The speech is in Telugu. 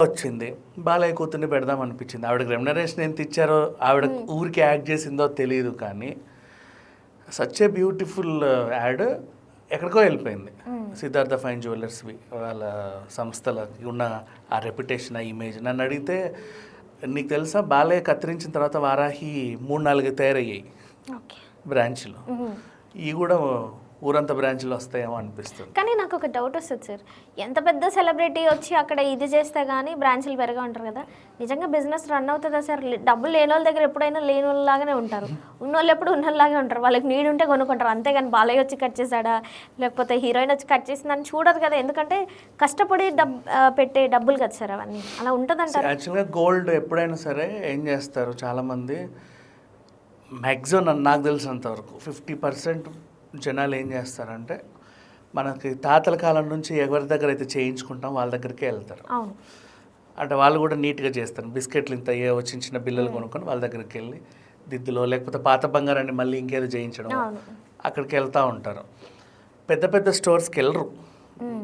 వచ్చింది. బాలయ్య కూతుర్ని పెడదాం అనిపించింది. ఆవిడకి రెమ్యునరేషన్ ఎంత ఇచ్చారో, ఆవిడ ఊరికి యాక్ట్ చేసిందో తెలియదు కానీ సచ్ ఏ బ్యూటిఫుల్ యాడ్ ఎక్కడికో వెళ్ళిపోయింది. సిద్ధార్థ ఫైన్ జ్యువెలర్స్వి వాళ్ళ సంస్థలకి ఉన్న ఆ రెప్యుటేషన్, ఆ ఇమేజ్. నన్ను అడిగితే నీకు తెలుసా బాలయ్య కత్తిరించిన తర్వాత వారాహి 3-4 తయారయ్యాయి బ్రాంచ్లో. ఇవి కూడా ఊరంతా బ్రాంచ్లు వస్తాయేమో అనిపిస్తుంది. కానీ నాకు ఒక డౌట్ వస్తుంది సార్, ఎంత పెద్ద సెలబ్రిటీ వచ్చి అక్కడ ఇది చేస్తే కానీ బ్రాంచ్లు పెరగా ఉంటారు కదా, నిజంగా బిజినెస్ రన్ అవుతుందా సార్? డబ్బులు లేని వాళ్ళ దగ్గర ఎప్పుడైనా లేని వాళ్ళలాగానే ఉంటారు, ఉన్నోళ్ళు ఎప్పుడు ఉన్నలాగే ఉంటారు. వాళ్ళకి నీడ్ ఉంటే కొనుక్కుంటారు, అంతేగాని బాలయ్య వచ్చి కట్ చేశాడా లేకపోతే హీరోయిన్ వచ్చి కట్ చేసిందని చూడదు కదా. ఎందుకంటే కష్టపడి పెట్టే డబ్బులు కదా సార్ అవన్నీ. అలా ఉంటుందంటారు. యాక్చువల్గా గోల్డ్ ఎప్పుడైనా సరే ఏం చేస్తారు చాలామంది, మ్యాక్సిమం నాకు తెలిసినంతవరకు 50% జనాలు ఏం చేస్తారంటే మనకి తాతల కాలం నుంచి ఎవరి దగ్గర అయితే చేయించుకుంటాం వాళ్ళ దగ్గరికే వెళ్తారు. అంటే వాళ్ళు కూడా నీట్గా చేస్తారు. బిస్కెట్లు ఇంత అయ్యో చిన్న చిన్న బిల్లలు కొనుక్కొని వాళ్ళ దగ్గరికి వెళ్ళి దిద్దులో లేకపోతే పాత బంగారాన్ని మళ్ళీ ఇంకేదో చేయించడం అక్కడికి వెళ్తూ ఉంటారు. పెద్ద పెద్ద స్టోర్స్కి వెళ్ళరు.